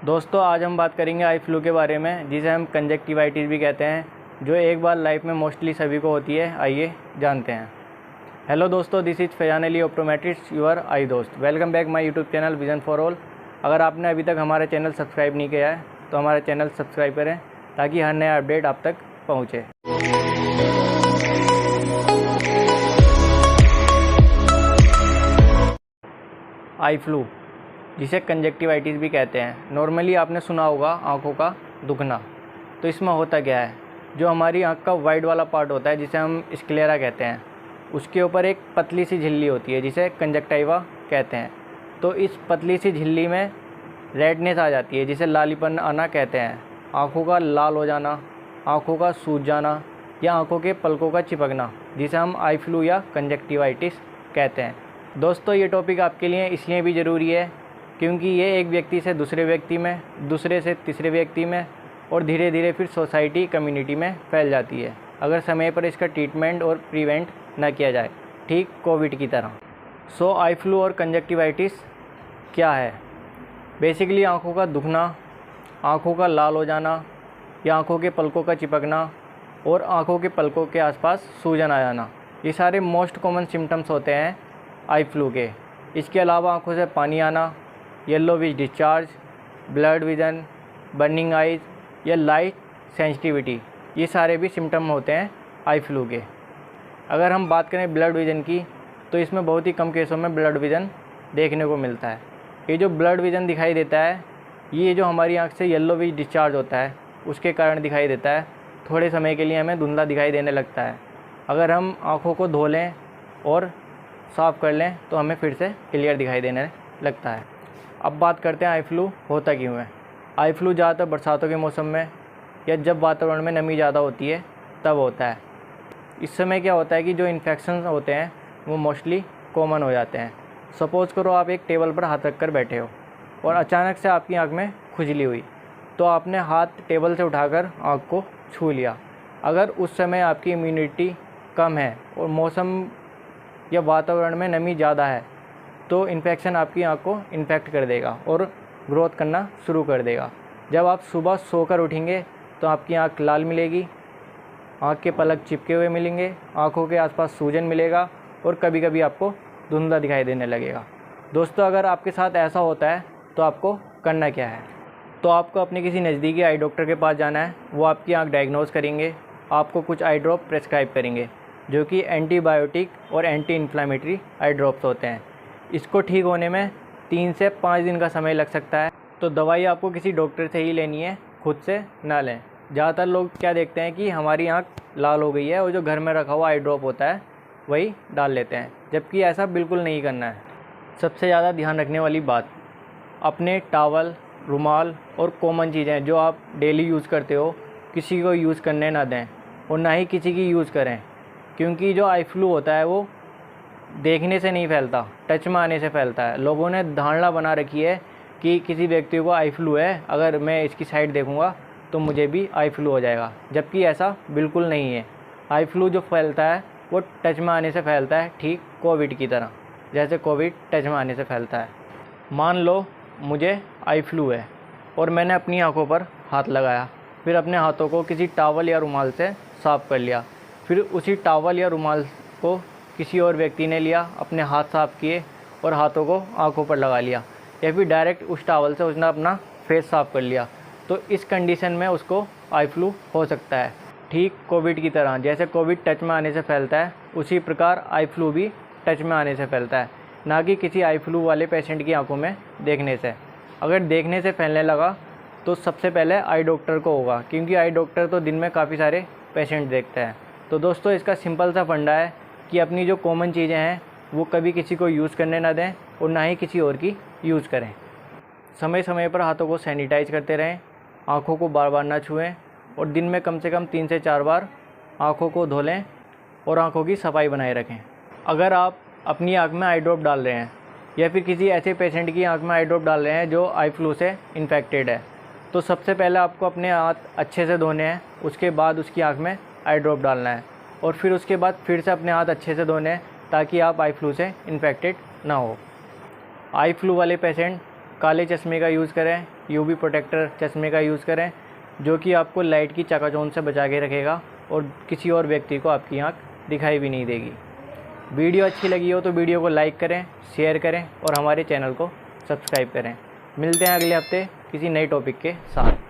दोस्तों आज हम बात करेंगे आई फ्लू के बारे में, जिसे हम कंजक्टिवाइटिस भी कहते हैं, जो एक बार लाइफ में मोस्टली सभी को होती है। आइए जानते हैं। हेलो दोस्तों, this is Faizan Ali optometrist, your eye दोस्त। Welcome back my YouTube channel vision for all. अगर आपने अभी तक हमारा चैनल सब्सक्राइब नहीं किया है तो हमारा चैनल सब्सक्राइब करें ताकि हर नया अपडेट आप तक पहुँचे। आई फ्लू, जिसे कंजक्टिवाइटिस भी कहते हैं, नॉर्मली आपने सुना होगा आँखों का दुखना। तो इसमें होता क्या है, जो हमारी आँख का वाइट वाला पार्ट होता है जिसे हम स्क्लेरा कहते हैं, उसके ऊपर एक पतली सी झिल्ली होती है जिसे कंजक्टाइवा कहते हैं। तो इस पतली सी झिल्ली में रेडनेस आ जाती है जिसे लालीपन आना कहते हैं। आँखों का लाल हो जाना, आँखों का सूज जाना या आँखों के पलकों का चिपकना, जिसे हम आई फ्लू या कंजक्टिवाइटिस कहते हैं। दोस्तों ये टॉपिक आपके लिए इसलिए भी ज़रूरी है क्योंकि ये एक व्यक्ति से दूसरे व्यक्ति में, दूसरे से तीसरे व्यक्ति में और धीरे धीरे फिर सोसाइटी कम्युनिटी में फैल जाती है अगर समय पर इसका ट्रीटमेंट और प्रिवेंट न किया जाए, ठीक कोविड की तरह। सो आई फ्लू और कंजक्टिवाइटिस क्या है? बेसिकली आँखों का दुखना, आँखों का लाल हो जाना या आँखों के पलकों का चिपकना और आँखों के पलकों के आसपास सूजन आ जाना, ये सारे मोस्ट कॉमन सिम्टम्स होते हैं आई फ्लू के। इसके अलावा आँखों से पानी आना, yellowish discharge, blood vision, burning eyes या लाइट सेंसिटिविटी, ये सारे भी सिम्टम होते हैं आई फ्लू के। अगर हम बात करें ब्लड विज़न की, तो इसमें बहुत ही कम केसों में ब्लड विज़न देखने को मिलता है। ये जो ब्लड विज़न दिखाई देता है, ये जो हमारी आँख से येलोविश डिस्चार्ज होता है उसके कारण दिखाई देता है। थोड़े समय के लिए हमें धुंधला दिखाई देने लगता है। अगर हम आँखों को धो लें और साफ़ कर लें तो हमें फिर से क्लियर दिखाई देने लगता है। अब बात करते हैं आई फ्लू होता क्यों है। आई फ्लू ज़्यादातर बरसातों के मौसम में या जब वातावरण में नमी ज़्यादा होती है तब होता है। इस समय क्या होता है कि जो इन्फेक्शन होते हैं वो मोस्टली कॉमन हो जाते हैं। सपोज़ करो आप एक टेबल पर हाथ रख कर बैठे हो और अचानक से आपकी आँख में खुजली हुई, तो आपने हाथ टेबल से उठाकर आँख को छू लिया। अगर उस समय आपकी इम्यूनिटी कम है और मौसम या वातावरण में नमी ज़्यादा है तो इन्फेक्शन आपकी आँख को इन्फेक्ट कर देगा और ग्रोथ करना शुरू कर देगा। जब आप सुबह सोकर उठेंगे तो आपकी आँख लाल मिलेगी, आँख के पलक चिपके हुए मिलेंगे, आँखों के आसपास सूजन मिलेगा और कभी कभी आपको धुंधला दिखाई देने लगेगा। दोस्तों अगर आपके साथ ऐसा होता है तो आपको करना क्या है? तो आपको अपने किसी नज़दीकी आई डॉक्टर के पास जाना है। वो आपकी आँख डायग्नोज करेंगे, आपको कुछ आई ड्रॉप प्रेस्क्राइब करेंगे जो कि एंटीबायोटिक और एंटी इन्फ्लामेटरी आई ड्रॉप्स होते हैं। इसको ठीक होने में 3 से 5 दिन का समय लग सकता है। तो दवाई आपको किसी डॉक्टर से ही लेनी है, खुद से ना लें। ज़्यादातर लोग क्या देखते हैं कि हमारी आँख लाल हो गई है और जो घर में रखा हुआ आई ड्रॉप होता है वही डाल लेते हैं, जबकि ऐसा बिल्कुल नहीं करना है। सबसे ज़्यादा ध्यान रखने वाली बात, अपने टॉवल, रुमाल और कॉमन चीज़ें जो आप डेली यूज़ करते हो किसी को यूज़ करने ना दें और ना ही किसी की यूज़ करें, क्योंकि जो आई फ्लू होता है वो देखने से नहीं फैलता, टच में आने से फैलता है। लोगों ने धारणा बना रखी है कि किसी व्यक्ति को आई फ्लू है, अगर मैं इसकी साइड देखूंगा तो मुझे भी आई फ्लू हो जाएगा, जबकि ऐसा बिल्कुल नहीं है। आई फ्लू जो फैलता है वो टच में आने से फैलता है, ठीक कोविड की तरह, जैसे कोविड टच में आने से फैलता है। मान लो मुझे आई फ्लू है और मैंने अपनी आँखों पर हाथ लगाया, फिर अपने हाथों को किसी टॉवल या रुमाल से साफ़ कर लिया, फिर उसी टॉवल या रुमाल को किसी और व्यक्ति ने लिया, अपने हाथ साफ़ किए और हाथों को आंखों पर लगा लिया, या फिर डायरेक्ट उस टॉवल से उसने अपना फेस साफ़ कर लिया, तो इस कंडीशन में उसको आई फ्लू हो सकता है। ठीक कोविड की तरह, जैसे कोविड टच में आने से फैलता है उसी प्रकार आई फ्लू भी टच में आने से फैलता है, ना कि किसी आई फ्लू वाले पेशेंट की आंखों में देखने से। अगर देखने से फैलने लगा तो सबसे पहले आई डॉक्टर को होगा, क्योंकि आई डॉक्टर तो दिन में काफ़ी सारे पेशेंट देखते हैं। तो दोस्तों इसका सिंपल सा फंडा है कि अपनी जो कॉमन चीज़ें हैं वो कभी किसी को यूज़ करने ना दें और ना ही किसी और की यूज़ करें। समय समय पर हाथों को सैनिटाइज करते रहें, आँखों को बार बार ना छुएं और दिन में कम से कम 3 से 4 बार आँखों को धो लें और आँखों की सफाई बनाए रखें। अगर आप अपनी आँख में आई ड्रॉप डाल रहे हैं या फिर किसी ऐसे पेशेंट की आँख में आई ड्रॉप डाल रहे हैं जो आई फ्लू से इन्फेक्टेड है, तो सबसे पहले आपको अपने हाथ अच्छे से धोने हैं, उसके बाद उसकी आँख में आई ड्रॉप डालना है और फिर उसके बाद फिर से अपने हाथ अच्छे से धोने हैं ताकि आप आई फ्लू से इन्फेक्टेड ना हो। आई फ्लू वाले पेशेंट काले चश्मे का यूज़ करें यूवी प्रोटेक्टर चश्मे का यूज़ करें, जो कि आपको लाइट की चकाचौंध से बचा के रखेगा और किसी और व्यक्ति को आपकी आँख दिखाई भी नहीं देगी। वीडियो अच्छी लगी हो तो वीडियो को लाइक करें, शेयर करें और हमारे चैनल को सब्सक्राइब करें। मिलते हैं अगले हफ्ते किसी नए टॉपिक के साथ।